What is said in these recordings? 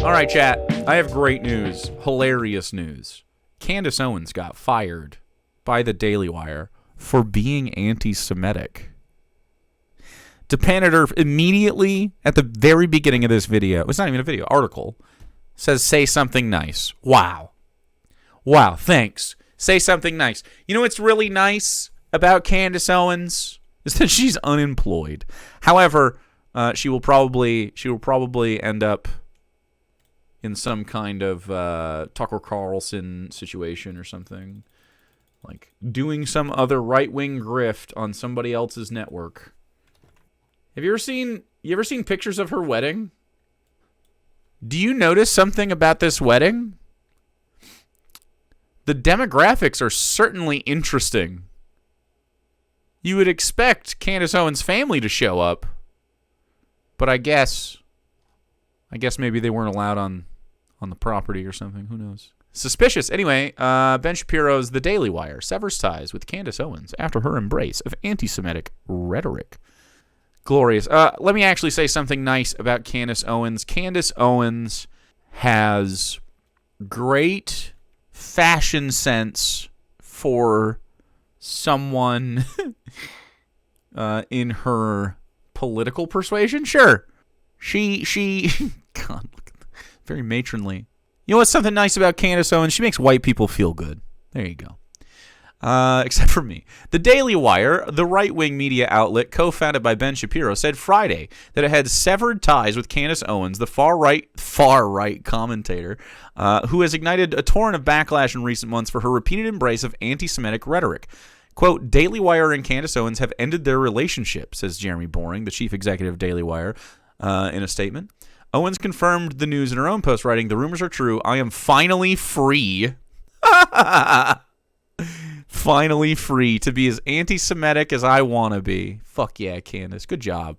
All right, chat. I have great news. Hilarious news. Candace Owens got fired by the Daily Wire for being anti-Semitic. Depended immediately at the very beginning of this video. It's not even a video. Article. Says, say something nice. Wow. Wow, thanks. Say something nice. You know what's really nice about Candace Owens? Is that she's unemployed. However, she will probably end up in some kind of Tucker Carlson situation or something. Like doing some other right-wing grift on somebody else's network. Have you ever seen pictures of her wedding? Do you notice something about this wedding? The demographics are certainly interesting. You would expect Candace Owens' family to show up, but I guess maybe they weren't allowed on the property or something. Who knows? Suspicious. Anyway, Ben Shapiro's The Daily Wire severs ties with Candace Owens after her embrace of anti-Semitic rhetoric. Glorious. Let me actually say something nice about Candace Owens. Candace Owens has great fashion sense for someone in her political persuasion. Sure. She God, look at that. Very matronly. You know what's something nice about Candace Owens? She makes white people feel good. There you go. Except for me. The Daily Wire, the right-wing media outlet co-founded by Ben Shapiro, said Friday that it had severed ties with Candace Owens, the far-right commentator, who has ignited a torrent of backlash in recent months for her repeated embrace of anti-Semitic rhetoric. Quote, Daily Wire and Candace Owens have ended their relationship, says Jeremy Boring, the chief executive of Daily Wire, in a statement. Owens confirmed the news in her own post, writing, the rumors are true. I am finally free. Finally free to be as anti-Semitic as I want to be. Fuck yeah, Candace. Good job.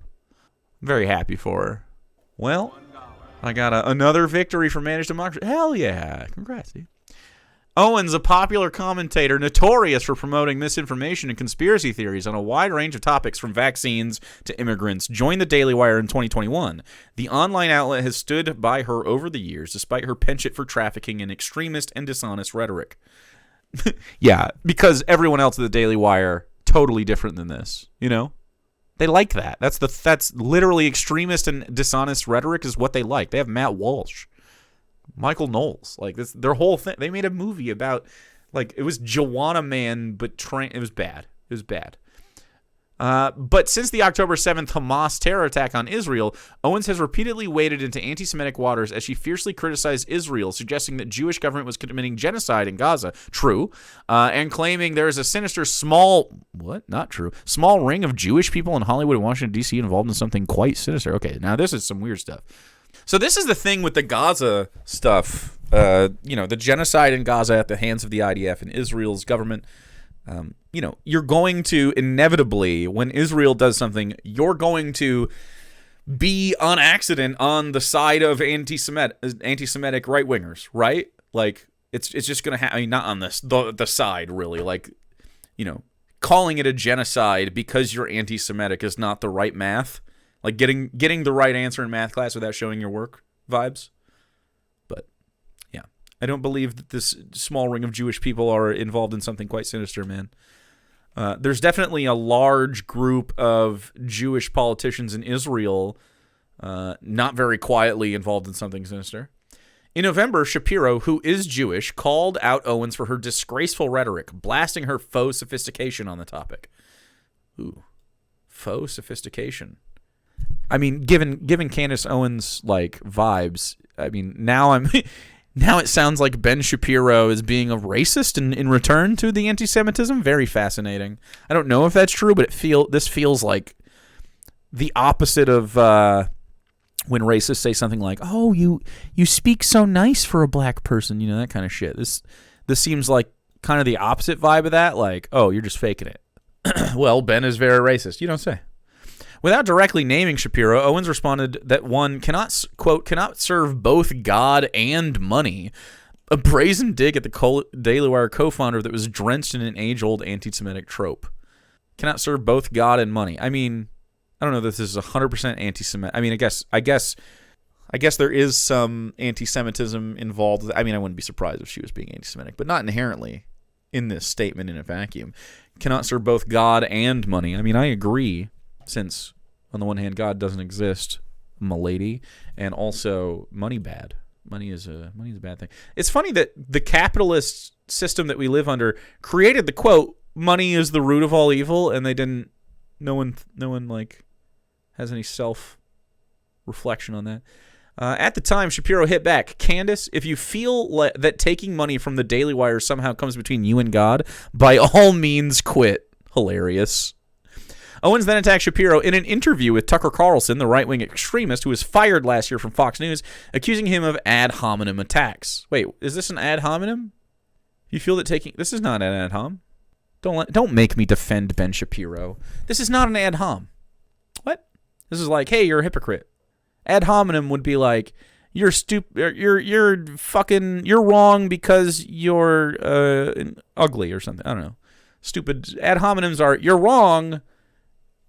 I'm very happy for her. Well, I got another victory for Managed Democracy. Hell yeah. Congrats, dude. Owens, a popular commentator notorious for promoting misinformation and conspiracy theories on a wide range of topics from vaccines to immigrants, joined the Daily Wire in 2021. The online outlet has stood by her over the years, despite her penchant for trafficking in extremist and dishonest rhetoric. Yeah, because everyone else at the Daily Wire, totally different than this, you know? They like that. That's literally extremist and dishonest rhetoric is what they like. They have Matt Walsh. Michael Knowles, like this, their whole thing. They made a movie about, like, it was Joanna Man, but it was bad. It was bad. But since the October 7th Hamas terror attack on Israel, Owens has repeatedly waded into anti-Semitic waters as she fiercely criticized Israel, suggesting that Jewish government was committing genocide in Gaza. True. And claiming there is a sinister small ring of Jewish people in Hollywood and Washington, D.C. involved in something quite sinister. Okay, now this is some weird stuff. So this is the thing with the Gaza stuff, the genocide in Gaza at the hands of the IDF and Israel's government. You're going to inevitably, when Israel does something, you're going to be on accident on the side of anti-Semitic right-wingers, right? Like, it's just going to happen. I mean, not on the side, really. Like, calling it a genocide because you're anti-Semitic is not the right math. Like getting the right answer in math class without showing your work vibes. But, yeah. I don't believe that this small ring of Jewish people are involved in something quite sinister, man. There's definitely a large group of Jewish politicians in Israel not very quietly involved in something sinister. In November, Shapiro, who is Jewish, called out Owens for her disgraceful rhetoric, blasting her faux sophistication on the topic. Ooh, faux sophistication. I mean, given Candace Owens like vibes, I mean, now it sounds like Ben Shapiro is being a racist in return to the anti-Semitism. Very fascinating. I don't know if that's true, but this feels like the opposite of when racists say something like, "Oh, you speak so nice for a black person," that kind of shit. This seems like kind of the opposite vibe of that. Like, "Oh, you're just faking it." Well, Ben is very racist. You don't say. Without directly naming Shapiro, Owens responded that one cannot serve both God and money, a brazen dig at the Daily Wire co-founder that was drenched in an age-old anti-Semitic trope. Cannot serve both God and money. I mean, I don't know that this is 100% anti-Semitic. I mean, I guess I guess there is some anti-Semitism involved. I mean, I wouldn't be surprised if she was being anti-Semitic, but not inherently in this statement in a vacuum. Cannot serve both God and money. I mean, I agree, since on the one hand, God doesn't exist, m'lady, and also money bad. Money is a bad thing. It's funny that the capitalist system that we live under created the quote, money is the root of all evil, and they didn't, no one like has any self-reflection on that. At the time, Shapiro hit back, Candace, if you feel that taking money from the Daily Wire somehow comes between you and God, by all means quit. Hilarious. Owens then attacked Shapiro in an interview with Tucker Carlson, the right-wing extremist who was fired last year from Fox News, accusing him of ad hominem attacks. Wait, is this an ad hominem? You feel that taking... This is not an ad hom. Don't make me defend Ben Shapiro. This is not an ad hom. What? This is like, hey, you're a hypocrite. Ad hominem would be like, you're stupid, you're wrong because you're ugly or something. I don't know. Stupid. Ad hominems are, you're wrong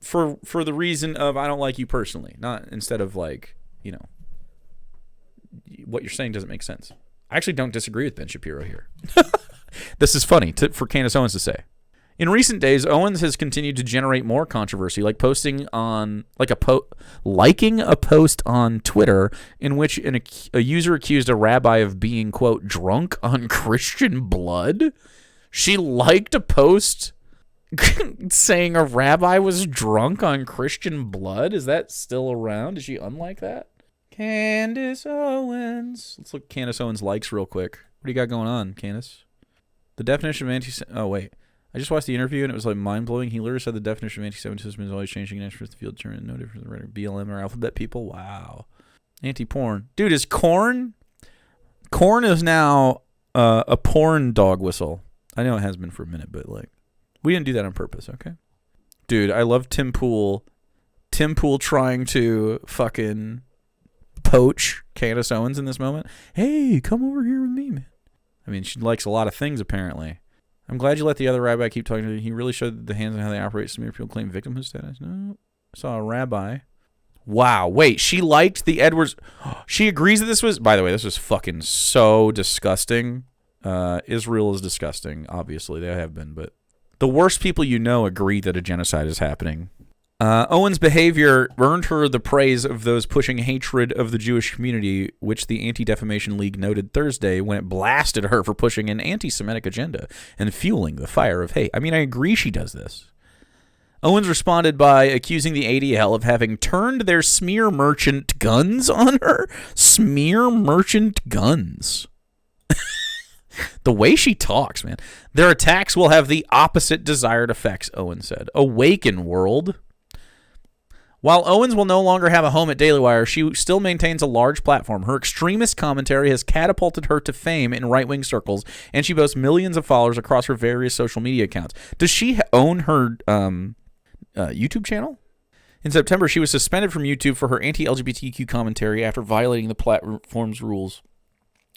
for the reason of I don't like you personally, not instead of like, you know, what you're saying doesn't make sense. I actually don't disagree with Ben Shapiro here. This is funny for Candace Owens to say. In recent days, Owens has continued to generate more controversy, like posting on liking a post on Twitter in which a user accused a rabbi of being, quote, drunk on Christian blood. She liked a post saying a rabbi was drunk on Christian blood. Is that still around? Is she unlike that? Candace Owens. Let's look at Candace Owens likes real quick. What do you got going on, Candace? The definition of oh, wait. I just watched the interview and it was like mind-blowing. He literally said the definition of anti-Semitism is always changing in the field term, no difference in rhetoric, BLM or alphabet people. Wow. Anti-porn. Dude, is corn is now a porn dog whistle. I know it has been for a minute, but like, we didn't do that on purpose, okay? Dude, I love Tim Pool. Tim Pool trying to fucking poach Candace Owens in this moment. Hey, come over here with me, man. I mean, she likes a lot of things, apparently. I'm glad you let the other rabbi keep talking to you. He really showed the hands on how they operate. Smear people claim victimhood status. No. I saw a rabbi. Wow. Wait, she liked the Edwards. She agrees that this was, by the way, this was fucking so disgusting. Israel is disgusting. Obviously, they have been, but the worst people you know agree that a genocide is happening. Owens' behavior earned her the praise of those pushing hatred of the Jewish community, which the Anti-Defamation League noted Thursday when it blasted her for pushing an anti-Semitic agenda and fueling the fire of hate. I mean, I agree she does this. Owens responded by accusing the ADL of having turned their smear merchant guns on her. Smear merchant guns. The way she talks, man. Their attacks will have the opposite desired effects, Owens said. Awaken, world. While Owens will no longer have a home at Daily Wire, she still maintains a large platform. Her extremist commentary has catapulted her to fame in right-wing circles, and she boasts millions of followers across her various social media accounts. Does she own her YouTube channel? In September, she was suspended from YouTube for her anti-LGBTQ commentary after violating the platform's rules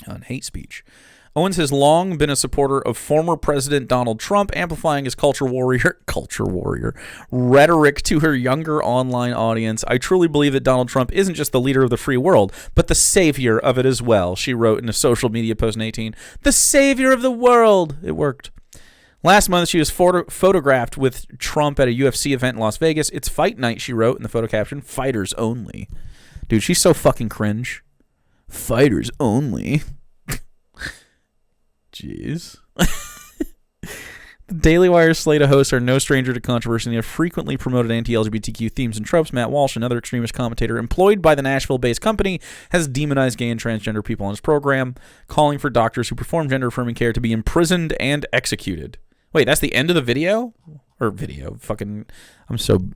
on hate speech. Owens has long been a supporter of former President Donald Trump, amplifying his culture warrior rhetoric to her younger online audience. I truly believe that Donald Trump isn't just the leader of the free world, but the savior of it as well, she wrote in a social media post in 2018. The savior of the world. It worked. Last month, she was photographed with Trump at a UFC event in Las Vegas. It's fight night, she wrote in the photo caption. Fighters only. Dude, she's so fucking cringe. Fighters only. Jeez. The Daily Wire slate of hosts are no stranger to controversy and have frequently promoted anti-LGBTQ themes and tropes. Matt Walsh, another extremist commentator employed by the Nashville-based company, has demonized gay and transgender people on his program, calling for doctors who perform gender-affirming care to be imprisoned and executed. Wait, that's the end of the video? Or video. Fucking, I'm so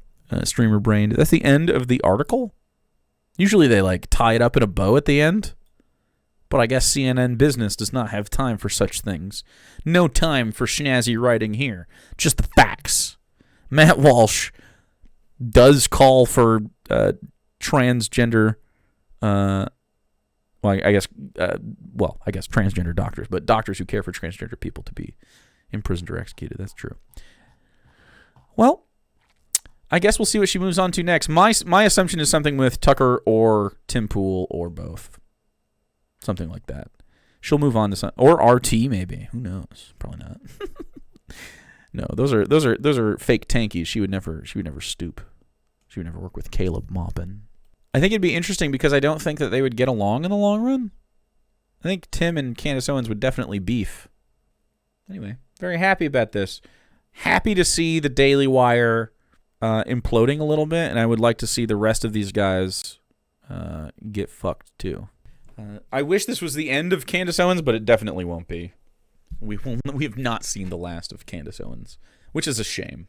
streamer-brained. That's the end of the article? Usually they, like, tie it up in a bow at the end. But I guess CNN Business does not have time for such things. No time for snazzy writing here. Just the facts. Matt Walsh does call for transgender, I guess transgender doctors, but doctors who care for transgender people to be imprisoned or executed. That's true. Well, I guess we'll see what she moves on to next. My assumption is something with Tucker or Tim Pool or both. Something like that. She'll move on to some, or RT maybe. Who knows? Probably not. No, those are fake tankies. She would never stoop. She would never work with Caleb Maupin. I think it'd be interesting because I don't think that they would get along in the long run. I think Tim and Candace Owens would definitely beef. Anyway, very happy about this. Happy to see the Daily Wire imploding a little bit, and I would like to see the rest of these guys get fucked too. I wish this was the end of Candace Owens, but it definitely won't be. We have not seen the last of Candace Owens, which is a shame.